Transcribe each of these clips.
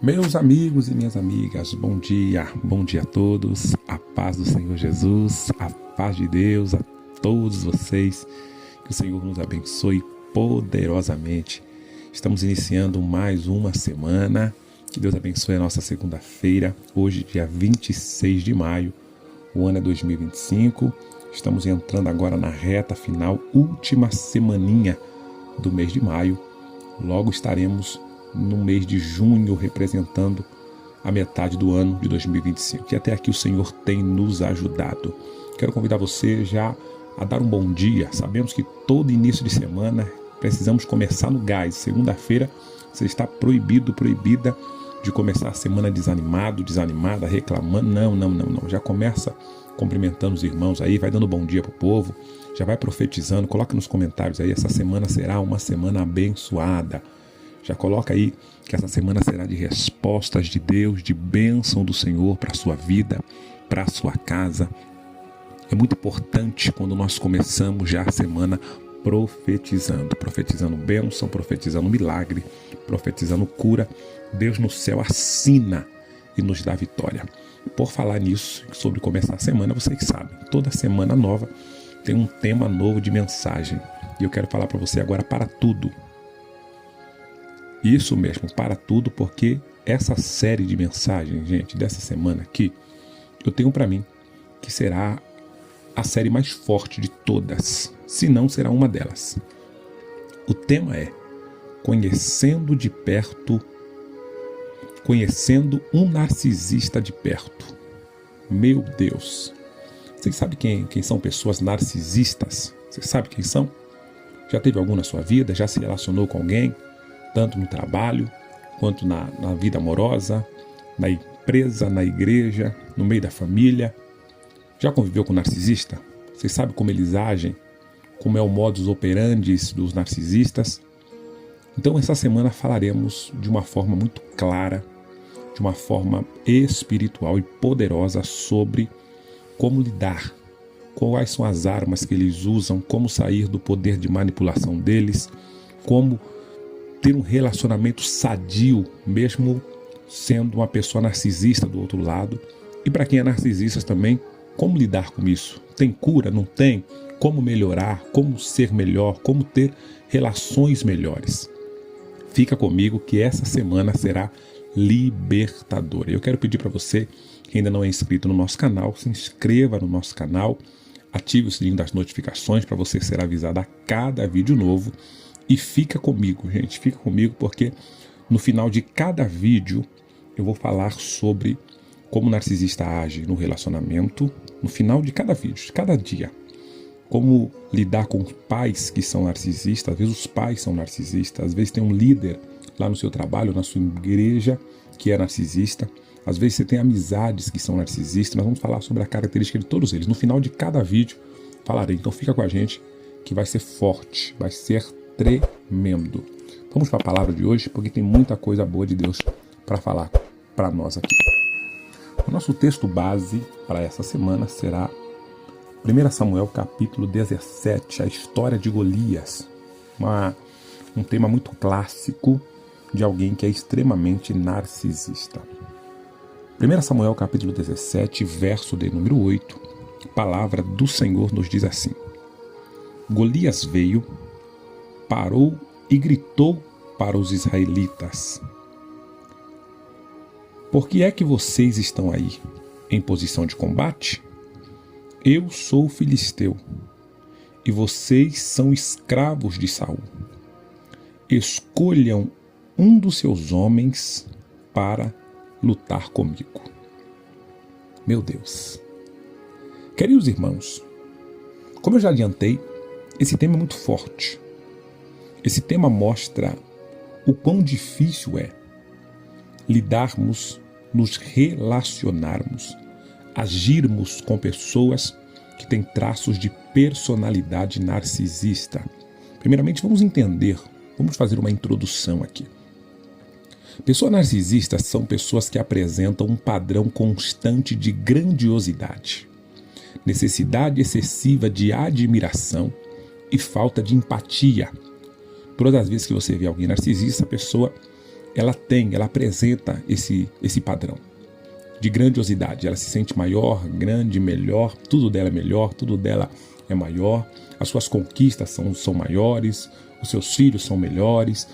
Meus amigos e minhas amigas, bom dia a todos, a paz do Senhor Jesus, a paz de Deus a todos vocês, que o Senhor nos abençoe poderosamente. Estamos iniciando mais uma semana, que Deus abençoe a nossa segunda-feira, hoje dia 26 de maio, o ano é 2025, estamos entrando agora na reta final, última semaninha do mês de maio, logo estaremos no mês de junho, representando a metade do ano de 2025. E até aqui o Senhor tem nos ajudado. Quero convidar você já a dar um bom dia. Sabemos que todo início de semana precisamos começar no gás. Segunda-feira você está proibida de começar a semana desanimado, desanimada, reclamando. Não. Já começa cumprimentando os irmãos aí, vai dando bom dia para o povo, já vai profetizando. Coloca nos comentários aí, essa semana será uma semana abençoada. Já coloca aí que essa semana será de respostas de Deus, de bênção do Senhor para a sua vida, para a sua casa. É muito importante quando nós começamos já a semana profetizando bênção, profetizando milagre, profetizando cura. Deus no céu assina e nos dá vitória. Por falar nisso, sobre começar a semana, vocês sabem, toda semana nova tem um tema novo de mensagem. E eu quero falar para você agora para tudo. Isso mesmo, para tudo, porque essa série de mensagens, gente, dessa semana aqui, eu tenho para mim que será a série mais forte de todas, se não será uma delas. O tema é conhecendo um narcisista de perto. Meu Deus! Vocês sabem quem são pessoas narcisistas? Você sabe quem são? Já teve algum na sua vida? Já se relacionou com alguém? Tanto no trabalho, quanto na vida amorosa, na empresa, na igreja, no meio da família. Já conviveu com narcisista? Você sabe como eles agem? Como é o modus operandi dos narcisistas? Então, essa semana falaremos de uma forma muito clara, de uma forma espiritual e poderosa sobre como lidar, quais são as armas que eles usam, como sair do poder de manipulação deles, como ter um relacionamento sadio, mesmo sendo uma pessoa narcisista do outro lado. E para quem é narcisista também, como lidar com isso? Tem cura? Não tem? Como melhorar? Como ser melhor? Como ter relações melhores? Fica comigo que essa semana será libertadora. Eu quero pedir para você que ainda não é inscrito no nosso canal, se inscreva no nosso canal, ative o sininho das notificações para você ser avisado a cada vídeo novo. E fica comigo, gente, fica comigo, porque no final de cada vídeo eu vou falar sobre como o narcisista age no relacionamento, no final de cada vídeo, de cada dia. Como lidar com pais que são narcisistas, às vezes os pais são narcisistas, às vezes tem um líder lá no seu trabalho, na sua igreja, que é narcisista. Às vezes você tem amizades que são narcisistas, nós vamos falar sobre a característica de todos eles. No final de cada vídeo falarei, então fica com a gente que vai ser forte, vai ser tremendo. Vamos para a palavra de hoje, porque tem muita coisa boa de Deus para falar para nós aqui. O nosso texto base para essa semana será 1 Samuel capítulo 17, a história de Golias. Um tema muito clássico de alguém que é extremamente narcisista. 1 Samuel capítulo 17, verso de número 8, a palavra do Senhor nos diz assim: Golias veio, parou e gritou para os israelitas: Por que é que vocês estão aí, em posição de combate? Eu sou filisteu, e vocês são escravos de Saul. Escolham um dos seus homens para lutar comigo. Meu Deus! Queridos irmãos, como eu já adiantei, esse tema é muito forte. Esse tema mostra o quão difícil é lidarmos, nos relacionarmos, agirmos com pessoas que têm traços de personalidade narcisista. Primeiramente, vamos entender, vamos fazer uma introdução aqui. Pessoas narcisistas são pessoas que apresentam um padrão constante de grandiosidade, necessidade excessiva de admiração e falta de empatia. Todas as vezes que você vê alguém narcisista, a pessoa ela apresenta esse padrão de grandiosidade. Ela se sente maior, grande, melhor, tudo dela é melhor, tudo dela é maior, as suas conquistas são maiores, os seus filhos são melhores,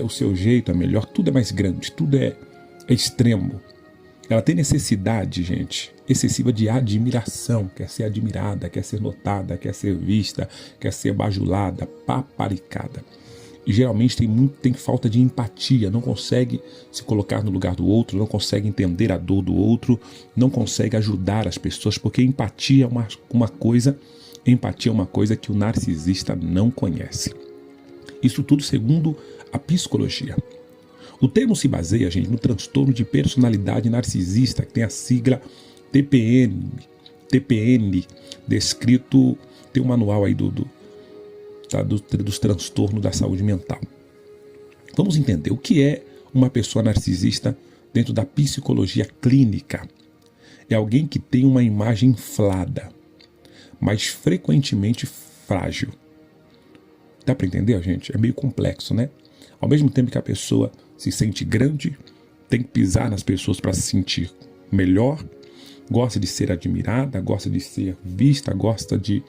o seu jeito é melhor, tudo é mais grande, tudo é extremo. Ela tem necessidade, gente, excessiva de admiração, quer ser admirada, quer ser notada, quer ser vista, quer ser bajulada, paparicada. E geralmente tem falta de empatia, não consegue se colocar no lugar do outro, não consegue entender a dor do outro, não consegue ajudar as pessoas, porque empatia é uma coisa que o narcisista não conhece. Isso tudo segundo a psicologia. O termo se baseia, gente, no transtorno de personalidade narcisista, que tem a sigla TPN, descrito, tem um manual aí dos transtornos da saúde mental. Vamos entender o que é uma pessoa narcisista dentro da psicologia clínica. É alguém que tem uma imagem inflada, mas frequentemente frágil. Dá para entender, gente? É meio complexo, né? Ao mesmo tempo que a pessoa se sente grande, tem que pisar nas pessoas para se sentir melhor, gosta de ser admirada, gosta de ser vista, gosta de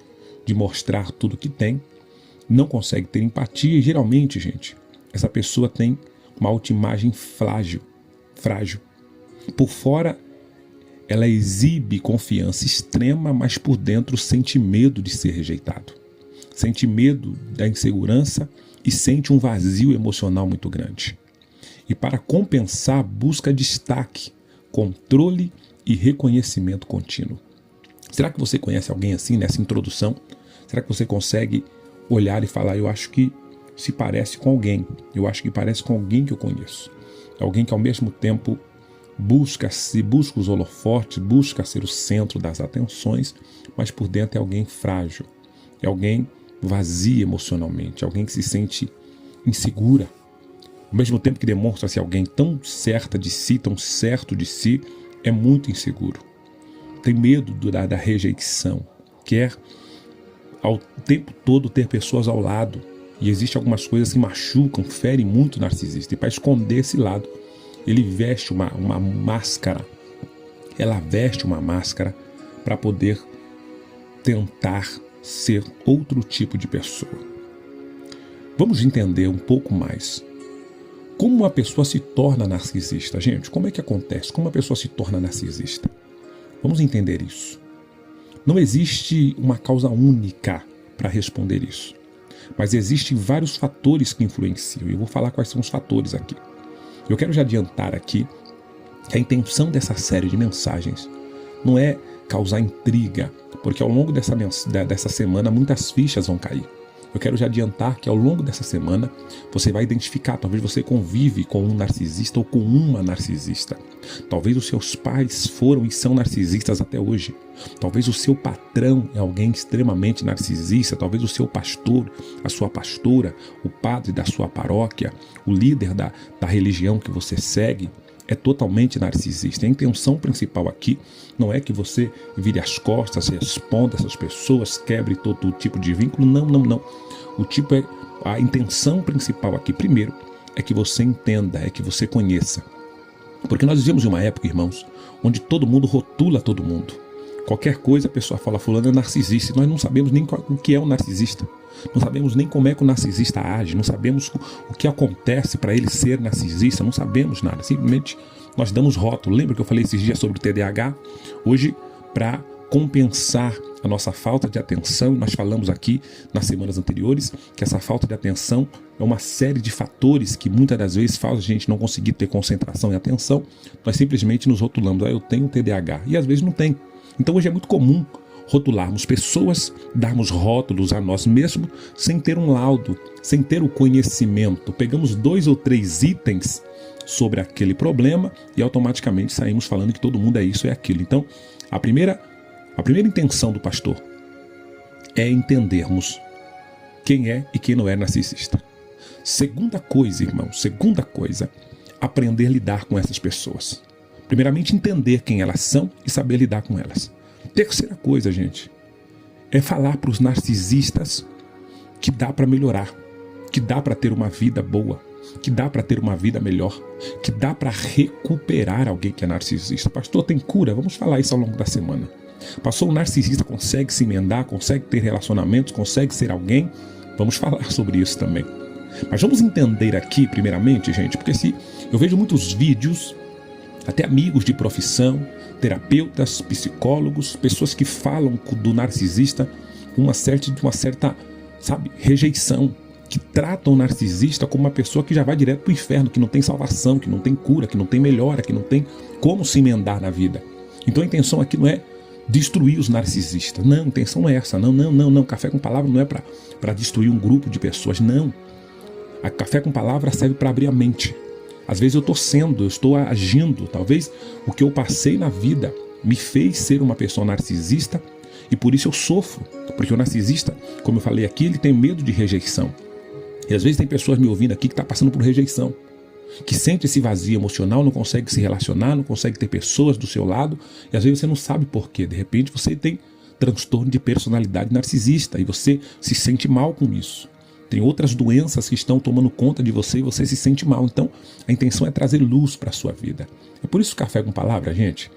mostrar tudo que tem, não consegue ter empatia e geralmente, gente, essa pessoa tem uma autoimagem frágil. Por fora, ela exibe confiança extrema, mas por dentro sente medo de ser rejeitado. Sente medo da insegurança e sente um vazio emocional muito grande. E para compensar, busca destaque, controle e reconhecimento contínuo. Será que você conhece alguém assim nessa introdução? Será que você consegue olhar e falar, eu acho que se parece com alguém, eu acho que parece com alguém que eu conheço? É alguém que ao mesmo tempo busca os holofotes, busca ser o centro das atenções, mas por dentro é alguém frágil, é alguém vazio emocionalmente, alguém que se sente insegura. Ao mesmo tempo que demonstra-se alguém tão certa de si, tão certo de si, é muito inseguro. Tem medo da rejeição, quer ao tempo todo ter pessoas ao lado. E existem algumas coisas que machucam, ferem muito o narcisista. E para esconder esse lado, ele veste uma máscara. Ela veste uma máscara para poder tentar ser outro tipo de pessoa. Vamos entender um pouco mais. Como uma pessoa se torna narcisista? Gente, como é que acontece? Como uma pessoa se torna narcisista? Vamos entender isso. Não existe uma causa única para responder isso. Mas existem vários fatores que influenciam. E eu vou falar quais são os fatores aqui. Eu quero já adiantar aqui que a intenção dessa série de mensagens não é causar intriga, porque ao longo dessa semana muitas fichas vão cair. Eu quero já adiantar que ao longo dessa semana você vai identificar, talvez você convive com um narcisista ou com uma narcisista. Talvez os seus pais foram e são narcisistas até hoje. Talvez o seu patrão é alguém extremamente narcisista. Talvez o seu pastor, a sua pastora, o padre da sua paróquia, o líder da religião que você segue é totalmente narcisista. A intenção principal aqui não é que você vire as costas, responda essas pessoas, quebre todo tipo de vínculo. Não. A intenção principal aqui, primeiro, é que você entenda, é que você conheça. Porque nós vivemos em uma época, irmãos, onde todo mundo rotula todo mundo. Qualquer coisa a pessoa fala, fulano é narcisista, e nós não sabemos nem o que é um narcisista. Não sabemos nem como é que o narcisista age, não sabemos o que acontece para ele ser narcisista, não sabemos nada. Simplesmente nós damos rótulo. Lembra que eu falei esses dias sobre o TDAH? Hoje, para compensar a nossa falta de atenção, nós falamos aqui nas semanas anteriores que essa falta de atenção é uma série de fatores que muitas das vezes faz a gente não conseguir ter concentração e atenção. Nós simplesmente nos rotulamos, eu tenho TDAH, e às vezes não tem. Então hoje é muito comum rotularmos pessoas, darmos rótulos a nós mesmos sem ter um laudo, sem ter o conhecimento. Pegamos 2 ou 3 itens sobre aquele problema e automaticamente saímos falando que todo mundo é isso, é aquilo. Então, a primeira intenção do pastor é entendermos quem é e quem não é narcisista. Segunda coisa, aprender a lidar com essas pessoas. Primeiramente, entender quem elas são e saber lidar com elas. Terceira coisa, gente, é falar para os narcisistas que dá para melhorar, que dá para ter uma vida boa, que dá para ter uma vida melhor, que dá para recuperar alguém que é narcisista. Pastor, tem cura? Vamos falar isso ao longo da semana. Pastor, o narcisista consegue se emendar, consegue ter relacionamentos, consegue ser alguém? Vamos falar sobre isso também. Mas vamos entender aqui, primeiramente, gente, porque se eu vejo muitos vídeos, até amigos de profissão, terapeutas, psicólogos, pessoas que falam do narcisista com uma certa, rejeição, que tratam o narcisista como uma pessoa que já vai direto para o inferno, que não tem salvação, que não tem cura, que não tem melhora, que não tem como se emendar na vida. Então a intenção aqui não é destruir os narcisistas. Não, a intenção não é essa. Não. Café com Palavra não é para destruir um grupo de pessoas. Não. A Café com Palavra serve para abrir a mente. Às vezes eu estou agindo. Talvez o que eu passei na vida me fez ser uma pessoa narcisista e por isso eu sofro. Porque o narcisista, como eu falei aqui, ele tem medo de rejeição. E às vezes tem pessoas me ouvindo aqui que estão passando por rejeição, que sente esse vazio emocional, não consegue se relacionar, não consegue ter pessoas do seu lado, e às vezes você não sabe por quê. De repente você tem transtorno de personalidade narcisista e você se sente mal com isso. Tem outras doenças que estão tomando conta de você e você se sente mal. Então a intenção é trazer luz para a sua vida. É por isso que Café com Palavra, gente,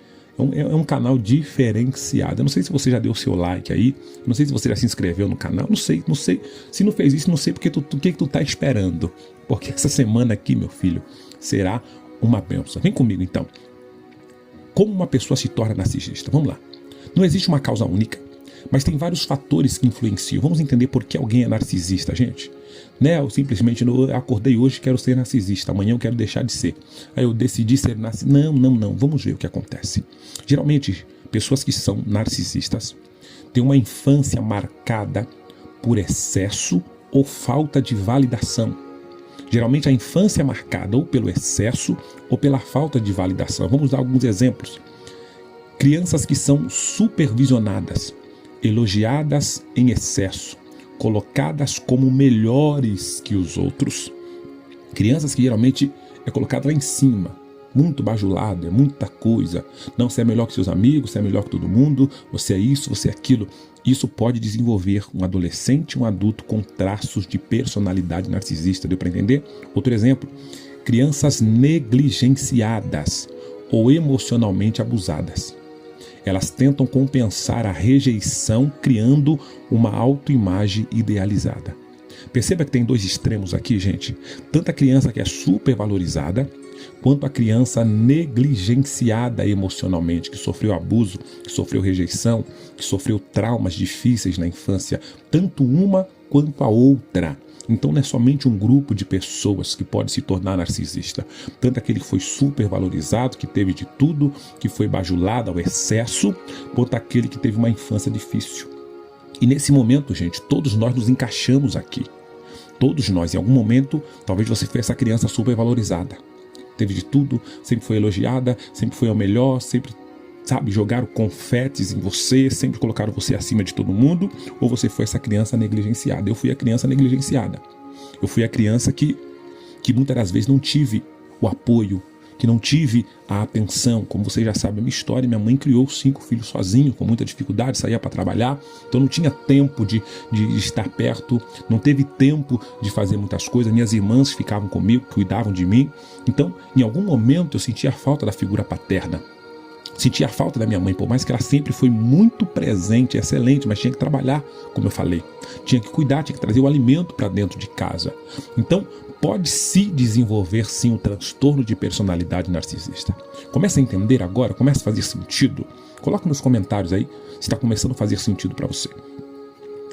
é um canal diferenciado. Eu não sei se você já deu o seu like aí, não sei se você já se inscreveu no canal, não sei. Se não fez isso, não sei o que tu tá esperando. Porque essa semana aqui, meu filho, será uma bênção. Vem comigo então. Como uma pessoa se torna narcisista? Vamos lá. Não existe uma causa única, mas tem vários fatores que influenciam. Vamos entender por que alguém é narcisista, gente. Eu simplesmente eu acordei hoje e quero ser narcisista, amanhã eu quero deixar de ser. Aí eu decidi ser narcisista. Não. Vamos ver o que acontece. Geralmente, pessoas que são narcisistas têm uma infância marcada por excesso ou falta de validação. Geralmente a infância é marcada ou pelo excesso ou pela falta de validação. Vamos dar alguns exemplos. Crianças que são supervisionadas, elogiadas em excesso, colocadas como melhores que os outros. Crianças que geralmente é colocada lá em cima, muito bajulado, é muita coisa. Não, você é melhor que seus amigos, você é melhor que todo mundo, você é isso, você é aquilo. Isso pode desenvolver um adolescente, um adulto com traços de personalidade narcisista. Deu para entender? Outro exemplo, crianças negligenciadas ou emocionalmente abusadas. Elas tentam compensar a rejeição criando uma autoimagem idealizada. Perceba que tem dois extremos aqui, gente. Tanto a criança que é supervalorizada, quanto a criança negligenciada emocionalmente, que sofreu abuso, que sofreu rejeição, que sofreu traumas difíceis na infância. Tanto uma quanto a outra. Então não é somente um grupo de pessoas que pode se tornar narcisista. Tanto aquele que foi supervalorizado, que teve de tudo, que foi bajulado ao excesso, quanto aquele que teve uma infância difícil. E nesse momento, gente, todos nós nos encaixamos aqui. Todos nós, em algum momento, talvez você foi essa criança supervalorizada. Teve de tudo, sempre foi elogiada, sempre foi o melhor, sempre, jogaram confetes em você, sempre colocaram você acima de todo mundo, ou você foi essa criança negligenciada. Eu fui a criança negligenciada. Eu fui a criança que muitas das vezes não tive o apoio, que não tive a atenção. Como você já sabe a minha história, minha mãe criou 5 filhos sozinho, com muita dificuldade, saía para trabalhar, então não tinha tempo de estar perto, não teve tempo de fazer muitas coisas. Minhas irmãs ficavam comigo, cuidavam de mim. Então, em algum momento eu sentia a falta da figura paterna. Sentia a falta da minha mãe, por mais que ela sempre foi muito presente, excelente, mas tinha que trabalhar, como eu falei. Tinha que cuidar, tinha que trazer o alimento para dentro de casa. Então, pode se desenvolver sim um transtorno de personalidade narcisista. Começa a entender agora, começa a fazer sentido. Coloca nos comentários aí se está começando a fazer sentido para você.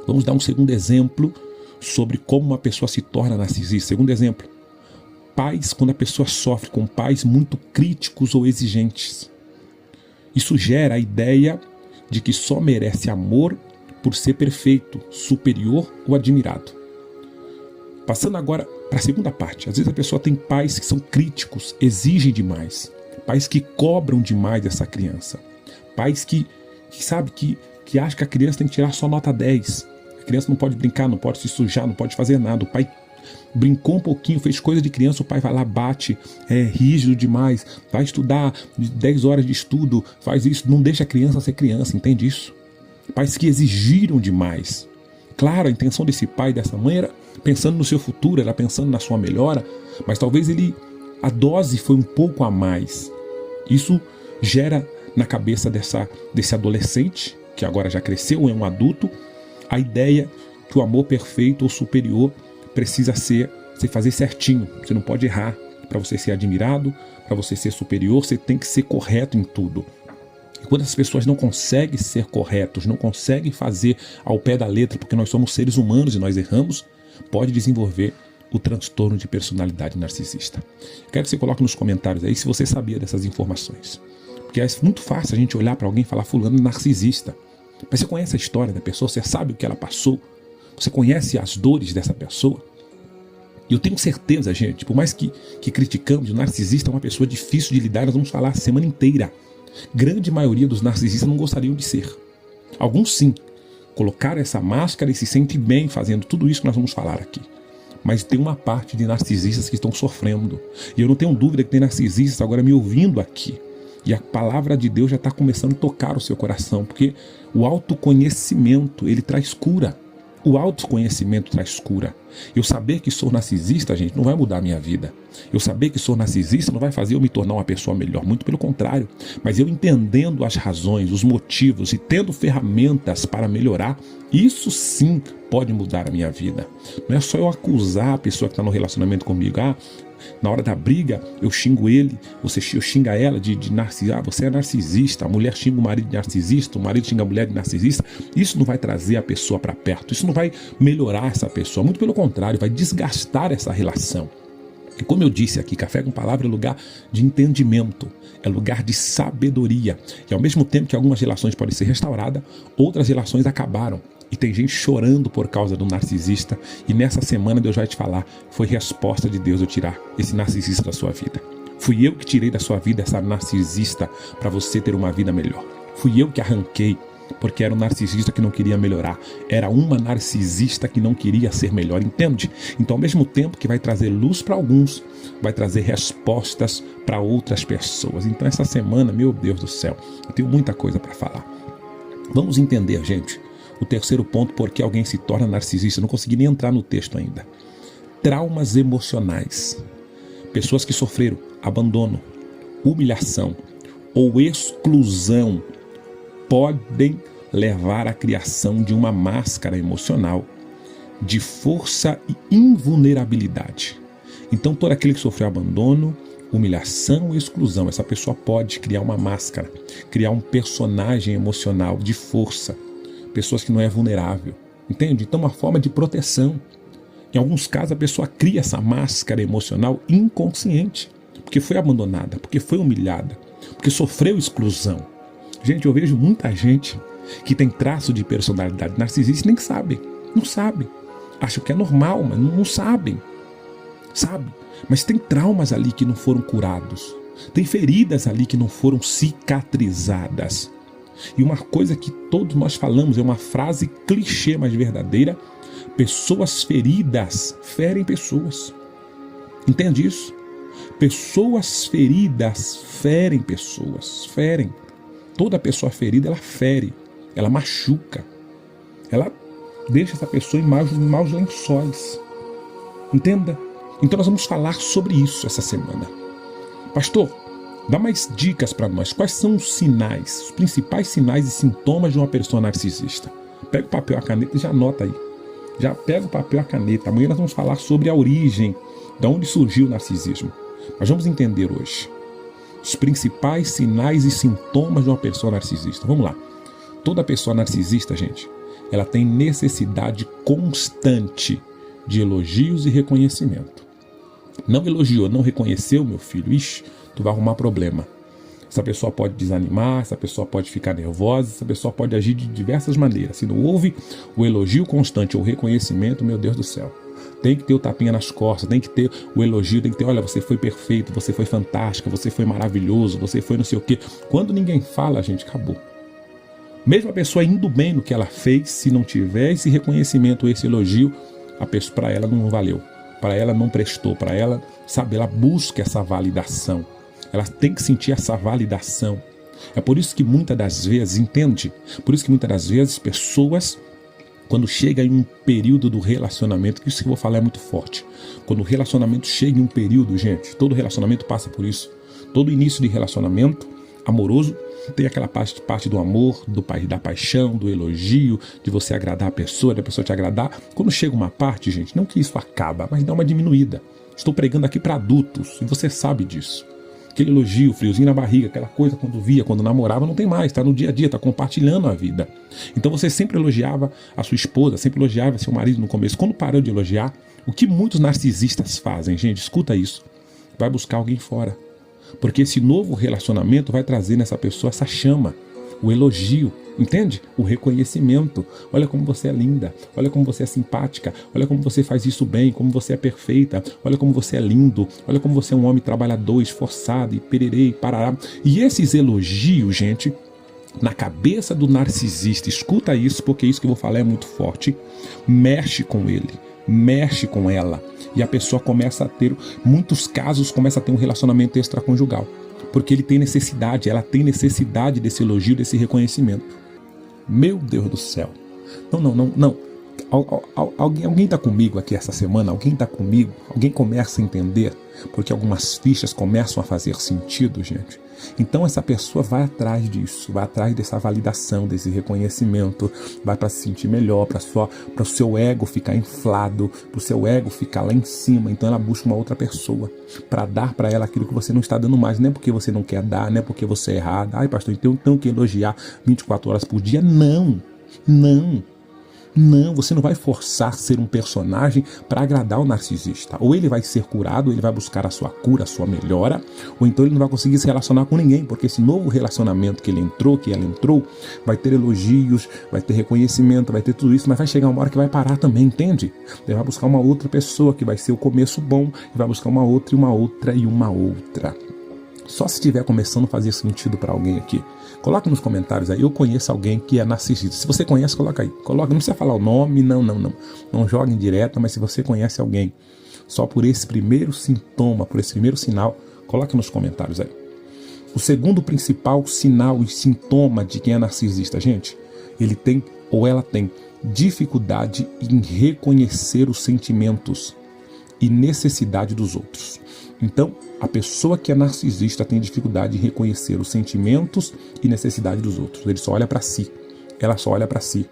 Vamos dar um segundo exemplo sobre como uma pessoa se torna narcisista. Segundo exemplo, pais, quando a pessoa sofre com pais muito críticos ou exigentes. Isso gera a ideia de que só merece amor por ser perfeito, superior ou admirado. Passando agora para a segunda parte. Às vezes a pessoa tem pais que são críticos, exigem demais. Pais que cobram demais dessa criança. Pais que acham que a criança tem que tirar só nota 10. A criança não pode brincar, não pode se sujar, não pode fazer nada. O pai brincou um pouquinho, fez coisa de criança, o pai vai lá, bate, é rígido demais, vai estudar 10 horas de estudo, faz isso, não deixa a criança ser criança, entende isso? Pais que exigiram demais. Claro, a intenção desse pai e dessa mãe era pensando no seu futuro, era pensando na sua melhora, mas talvez a dose foi um pouco a mais. Isso gera na cabeça desse adolescente, que agora já cresceu, é um adulto, a ideia que o amor perfeito ou superior precisa ser você fazer certinho. Você não pode errar. Para você ser admirado, para você ser superior, você tem que ser correto em tudo. E quando as pessoas não conseguem ser corretos, não conseguem fazer ao pé da letra, porque nós somos seres humanos e nós erramos, pode desenvolver o transtorno de personalidade narcisista. Quero que você coloque nos comentários aí se você sabia dessas informações. Porque é muito fácil a gente olhar para alguém e falar fulano é narcisista. Mas você conhece a história da pessoa, você sabe o que ela passou, você conhece as dores dessa pessoa. E eu tenho certeza, gente, por mais que criticamos, o narcisista é uma pessoa difícil de lidar, nós vamos falar a semana inteira. Grande maioria dos narcisistas não gostariam de ser. Alguns sim, colocaram essa máscara e se sentem bem fazendo tudo isso que nós vamos falar aqui. Mas tem uma parte de narcisistas que estão sofrendo. E eu não tenho dúvida que tem narcisistas agora me ouvindo aqui. E a palavra de Deus já está começando a tocar o seu coração, porque o autoconhecimento, ele traz cura. O autoconhecimento traz cura. Eu saber que sou narcisista, gente, não vai mudar a minha vida. Eu saber que sou narcisista não vai fazer eu me tornar uma pessoa melhor, muito pelo contrário. Mas eu entendendo as razões, os motivos e tendo ferramentas para melhorar, isso sim pode mudar a minha vida. Não é só eu acusar a pessoa que está no relacionamento comigo. Na hora da briga, eu xingo ele, eu xinga ela de narcisista. Você é narcisista, a mulher xinga o marido de narcisista, o marido xinga a mulher de narcisista. Isso não vai trazer a pessoa para perto, isso não vai melhorar essa pessoa. Muito pelo contrário, vai desgastar essa relação. E como eu disse aqui, Café com Palavra é lugar de entendimento, é lugar de sabedoria. E ao mesmo tempo que algumas relações podem ser restauradas, outras relações acabaram. E tem gente chorando por causa do narcisista. E nessa semana Deus vai te falar, foi resposta de Deus eu tirar esse narcisista da sua vida. Fui eu que tirei da sua vida essa narcisista para você ter uma vida melhor. Fui eu que arranquei, porque era um narcisista que não queria melhorar. Era uma narcisista que não queria ser melhor, entende? Então, ao mesmo tempo que vai trazer luz para alguns, vai trazer respostas para outras pessoas. Então, essa semana, meu Deus do céu, eu tenho muita coisa para falar. Vamos entender, gente, o terceiro ponto, por que alguém se torna narcisista. Eu não consegui nem entrar no texto ainda. Traumas emocionais. Pessoas que sofreram abandono, humilhação ou exclusão podem levar à criação de uma máscara emocional de força e invulnerabilidade. Então, todo aquele que sofreu abandono, humilhação e exclusão, essa pessoa pode criar uma máscara, criar um personagem emocional de força. Pessoas que não é vulnerável, entende? Então, uma forma de proteção. Em alguns casos, a pessoa cria essa máscara emocional inconsciente, porque foi abandonada, porque foi humilhada, porque sofreu exclusão. Gente, eu vejo muita gente que tem traço de personalidade narcisista e nem sabe, não sabe. Acham que é normal, mas não sabem, sabe? Mas tem traumas ali que não foram curados, tem feridas ali que não foram cicatrizadas. E uma coisa que todos nós falamos, é uma frase clichê, mas verdadeira: pessoas feridas ferem pessoas. Entende isso? Pessoas feridas ferem pessoas, ferem. Toda pessoa ferida, ela fere, ela machuca, ela deixa essa pessoa em maus lençóis. Entenda? Então nós vamos falar sobre isso essa semana. Pastor, dá mais dicas para nós. Quais são os sinais, os principais sinais e sintomas de uma pessoa narcisista? Pega o papel e a caneta e já anota aí. Já pega o papel e a caneta. Amanhã nós vamos falar sobre a origem, de onde surgiu o narcisismo. Mas vamos entender hoje os principais sinais e sintomas de uma pessoa narcisista. Vamos lá. Toda pessoa narcisista, gente, ela tem necessidade constante de elogios e reconhecimento. Não elogiou, não reconheceu, meu filho, ixi, tu vai arrumar problema. Essa pessoa pode desanimar, essa pessoa pode ficar nervosa, essa pessoa pode agir de diversas maneiras. Se não houve o elogio constante ou o reconhecimento, meu Deus do céu, tem que ter o tapinha nas costas, tem que ter o elogio, tem que ter, olha, você foi perfeito, você foi fantástica, você foi maravilhoso, você foi não sei o quê. Quando ninguém fala, gente, acabou. Mesmo a pessoa indo bem no que ela fez, se não tiver esse reconhecimento, esse elogio, para ela não valeu, para ela não prestou, para ela, sabe, ela busca essa validação. Ela tem que sentir essa validação. É por isso que muitas das vezes, entende? Por isso que muitas das vezes pessoas Quando chega em um período do relacionamento, que isso que eu vou falar é muito forte. Quando o relacionamento chega em um período, gente, todo relacionamento passa por isso. Todo início de relacionamento amoroso tem aquela parte do amor, da paixão, do elogio, de você agradar a pessoa, da pessoa te agradar. Quando chega uma parte, gente, não que isso acaba, mas dá uma diminuída. Estou pregando aqui para adultos e você sabe disso. Aquele elogio, friozinho na barriga, aquela coisa quando namorava, não tem mais, está no dia a dia, está compartilhando a vida. Então você sempre elogiava a sua esposa, sempre elogiava seu marido no começo. Quando parou de elogiar, o que muitos narcisistas fazem, gente, escuta isso, vai buscar alguém fora. Porque esse novo relacionamento vai trazer nessa pessoa essa chama, o elogio, entende? O reconhecimento. Olha como você é linda, olha como você é simpática, olha como você faz isso bem, como você é perfeita, olha como você é lindo, olha como você é um homem trabalhador, esforçado, e pererê, e parará. E esses elogios, gente, na cabeça do narcisista, escuta isso, porque isso que eu vou falar é muito forte, mexe com ele, mexe com ela. E a pessoa começa a ter, muitos casos, começa a ter um relacionamento extraconjugal. Porque ele tem necessidade, ela tem necessidade desse elogio, desse reconhecimento. Meu Deus do céu. Não. Alguém está comigo aqui essa semana? Alguém está comigo? Alguém começa a entender? Porque algumas fichas começam a fazer sentido, gente. Então essa pessoa vai atrás disso, vai atrás dessa validação, desse reconhecimento, vai para se sentir melhor, para o seu ego ficar inflado, para o seu ego ficar lá em cima. Então ela busca uma outra pessoa para dar para ela aquilo que você não está dando mais. Não é porque você não quer dar, não é porque você é errado. Ai, pastor, então tenho que elogiar 24 horas por dia. Não, você não vai forçar ser um personagem para agradar o narcisista. Ou ele vai ser curado, ou ele vai buscar a sua cura, a sua melhora, ou então ele não vai conseguir se relacionar com ninguém, porque esse novo relacionamento que ela entrou, vai ter elogios, vai ter reconhecimento, vai ter tudo isso, mas vai chegar uma hora que vai parar também, entende? Ele vai buscar uma outra pessoa que vai ser o começo bom, e vai buscar uma outra e uma outra e uma outra. Só se estiver começando a fazer sentido para alguém aqui. Coloca nos comentários aí, eu conheço alguém que é narcisista. Se você conhece, coloca aí. Coloca, não precisa falar o nome, não. Não joga em direta, mas se você conhece alguém, só por esse primeiro sintoma, por esse primeiro sinal, coloca nos comentários aí. O segundo principal sinal e sintoma de quem é narcisista, gente, ele tem ou ela tem dificuldade em reconhecer os sentimentos e necessidade dos outros. Então, a pessoa que é narcisista tem dificuldade em reconhecer os sentimentos e necessidade dos outros. Ele só olha para si. Ela só olha para si.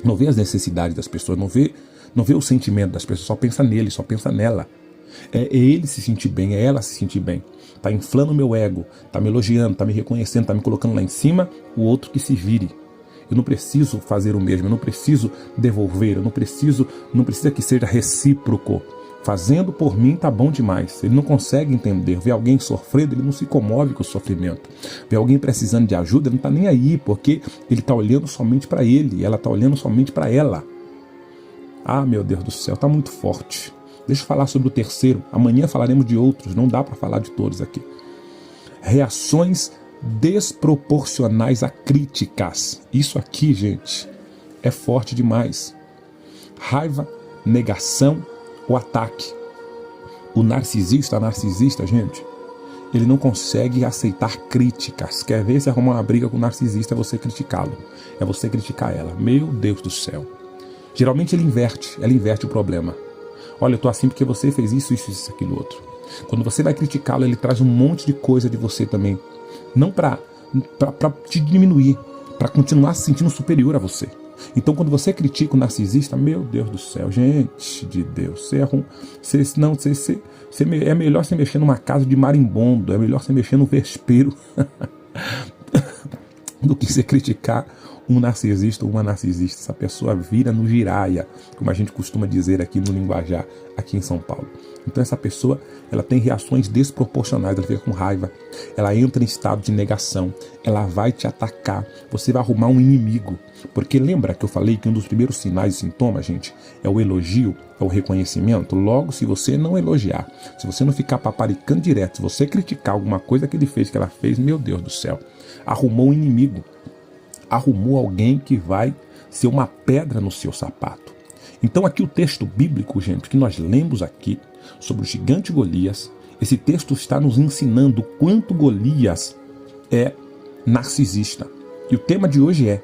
Não vê as necessidades das pessoas, não vê o sentimento das pessoas, só pensa nele, só pensa nela. É ele se sentir bem, é ela se sentir bem. Tá inflando o meu ego, tá me elogiando, tá me reconhecendo, tá me colocando lá em cima, o outro que se vire. Eu não preciso fazer o mesmo, eu não preciso devolver, não precisa que seja recíproco. Fazendo por mim tá bom demais. Ele não consegue entender. Vê alguém sofrendo, ele não se comove com o sofrimento. Vê alguém precisando de ajuda, ele não tá nem aí, porque ele tá olhando somente para ele, ela tá olhando somente para ela. Ah, meu Deus do céu, tá muito forte. Deixa eu falar sobre o terceiro. Amanhã falaremos de outros, não dá para falar de todos aqui. Reações desproporcionais a críticas. Isso aqui, gente, é forte demais. Raiva, negação, o ataque. O narcisista, gente, ele não consegue aceitar críticas. Quer ver se arrumar uma briga com o narcisista, é você criticá-lo. É você criticar ela. Meu Deus do céu. Geralmente ela inverte o problema. Olha, eu tô assim porque você fez isso, aquilo, outro. Quando você vai criticá-lo, ele traz um monte de coisa de você também. Não para te diminuir, para continuar se sentindo superior a você. Então, quando você critica o narcisista, meu Deus do céu, gente de Deus, é melhor você mexer numa casa de marimbondo, é melhor você mexer no vespeiro do que você criticar um narcisista ou uma narcisista. Essa pessoa vira no giraia, como a gente costuma dizer aqui no linguajar, aqui em São Paulo. Então essa pessoa, ela tem reações desproporcionais, ela fica com raiva, ela entra em estado de negação, ela vai te atacar, você vai arrumar um inimigo. Porque lembra que eu falei que um dos primeiros sinais e sintomas, gente, é o elogio, é o reconhecimento? Logo, se você não elogiar, se você não ficar paparicando direto, se você criticar alguma coisa que ele fez, que ela fez, meu Deus do céu, arrumou um inimigo, arrumou alguém que vai ser uma pedra no seu sapato. Então aqui o texto bíblico, gente, que nós lemos aqui sobre o gigante Golias, esse texto está nos ensinando o quanto Golias é narcisista. E o tema de hoje é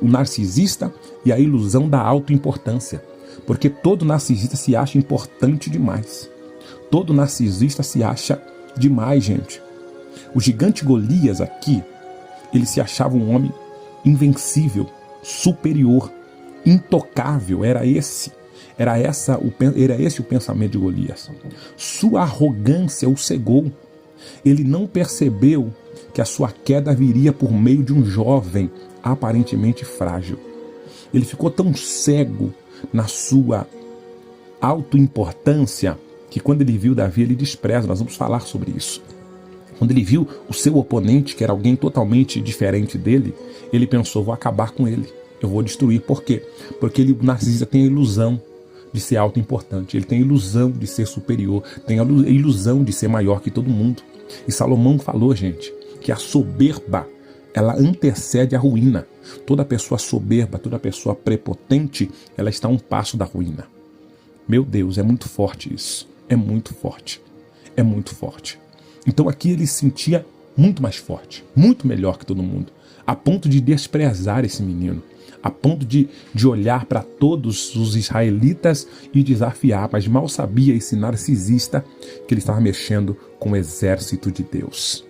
o narcisista e a ilusão da autoimportância. Porque todo narcisista se acha importante demais. Todo narcisista se acha demais, gente. O gigante Golias aqui, ele se achava um homem invencível, superior, intocável. Era esse o pensamento de Golias. Sua arrogância o cegou. Ele não percebeu que a sua queda viria por meio de um jovem aparentemente frágil. Ele ficou tão cego na sua autoimportância que quando ele viu Davi, ele despreza. Nós vamos falar sobre isso. Quando ele viu o seu oponente, que era alguém totalmente diferente dele, ele pensou: vou acabar com ele, eu vou destruir. Por quê? Porque o narcisista tem a ilusão de ser autoimportante, ele tem a ilusão de ser superior, tem a ilusão de ser maior que todo mundo. E Salomão falou, gente, que a soberba, ela antecede a ruína. Toda pessoa soberba, toda pessoa prepotente, ela está a um passo da ruína. Meu Deus, é muito forte isso. É muito forte. É muito forte. Então aqui ele se sentia muito mais forte, muito melhor que todo mundo, a ponto de desprezar esse menino, a ponto de olhar para todos os israelitas e desafiar, mas mal sabia esse narcisista que ele estava mexendo com o exército de Deus.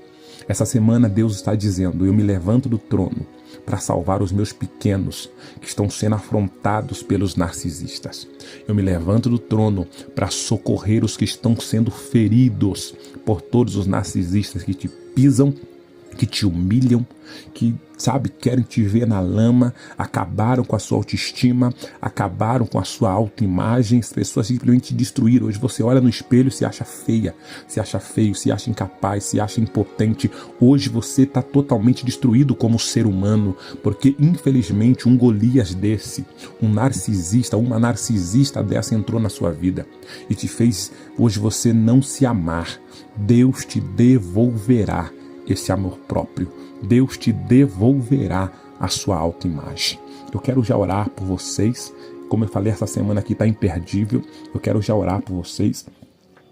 Essa semana Deus está dizendo: eu me levanto do trono para salvar os meus pequenos que estão sendo afrontados pelos narcisistas. Eu me levanto do trono para socorrer os que estão sendo feridos por todos os narcisistas que te pisam, que te humilham, que, querem te ver na lama, acabaram com a sua autoestima, acabaram com a sua autoimagem. As pessoas simplesmente te destruíram. Hoje você olha no espelho e se acha feia, se acha feio, se acha incapaz, se acha impotente. Hoje você está totalmente destruído como ser humano, porque infelizmente um Golias desse, uma narcisista dessa entrou na sua vida e te fez hoje você não se amar. Deus te devolverá esse amor próprio. Deus te devolverá a sua autoimagem. Eu quero já orar por vocês. Como eu falei, essa semana aqui está imperdível. Eu quero já orar por vocês.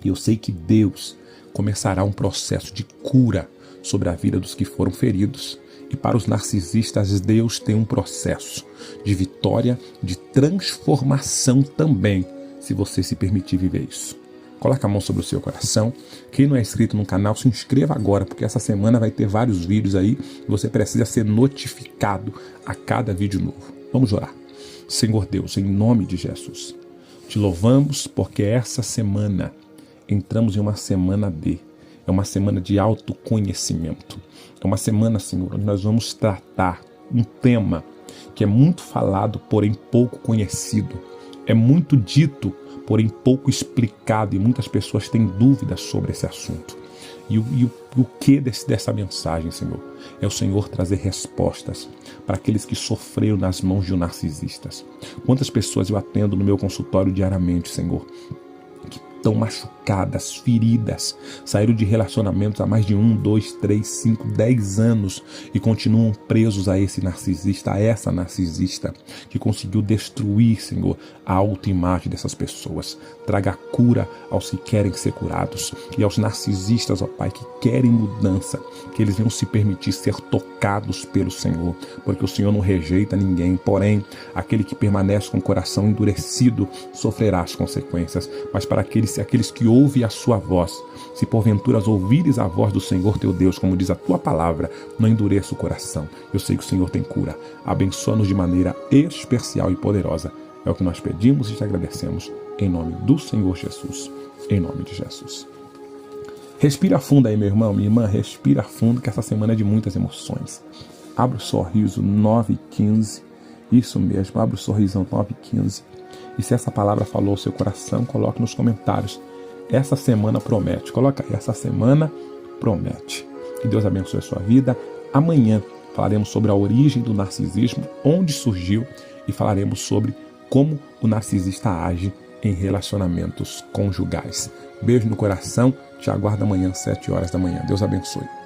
E eu sei que Deus começará um processo de cura sobre a vida dos que foram feridos. E para os narcisistas, Deus tem um processo de vitória, de transformação também, se você se permitir viver isso. Coloca a mão sobre o seu coração. Quem não é inscrito no canal, se inscreva agora, porque essa semana vai ter vários vídeos aí e você precisa ser notificado a cada vídeo novo. Vamos orar. Senhor Deus, em nome de Jesus, te louvamos porque essa semana entramos em uma semana D. É uma semana de autoconhecimento. É uma semana, Senhor, onde nós vamos tratar um tema que é muito falado, porém pouco conhecido. É muito dito, porém pouco explicado, e muitas pessoas têm dúvidas sobre esse assunto. E o que dessa mensagem, Senhor? É o Senhor trazer respostas para aqueles que sofreram nas mãos de narcisistas. Quantas pessoas eu atendo no meu consultório diariamente, Senhor, que estão machucadas, feridas, saíram de relacionamentos há mais de 1, 2, 3, 5, 10 anos e continuam presos a esse narcisista, a essa narcisista que conseguiu destruir, Senhor, a autoimagem dessas pessoas. Traga cura aos que querem ser curados e aos narcisistas, ó Pai, que querem mudança, que eles venham se permitir ser tocados pelo Senhor, porque o Senhor não rejeita ninguém, porém, aquele que permanece com o coração endurecido sofrerá as consequências. Mas para aqueles que ouvem a sua voz, se porventura ouvires a voz do Senhor teu Deus, como diz a tua palavra, não endureça o coração. Eu sei que o Senhor tem cura. Abençoa-nos de maneira especial e poderosa. É o que nós pedimos e te agradecemos. Em nome do Senhor Jesus. Em nome de Jesus. Respira fundo aí, meu irmão, minha irmã. Respira fundo, que essa semana é de muitas emoções. Abra o sorriso 9:15. Isso mesmo, abra o sorrisão 9:15. E se essa palavra falou ao seu coração, coloque nos comentários. Essa semana promete. Coloca aí, essa semana promete. Que Deus abençoe a sua vida. Amanhã falaremos sobre a origem do narcisismo, onde surgiu, e falaremos sobre como o narcisista age em relacionamentos conjugais. Beijo no coração. Te aguardo amanhã às 7 horas da manhã. Deus abençoe.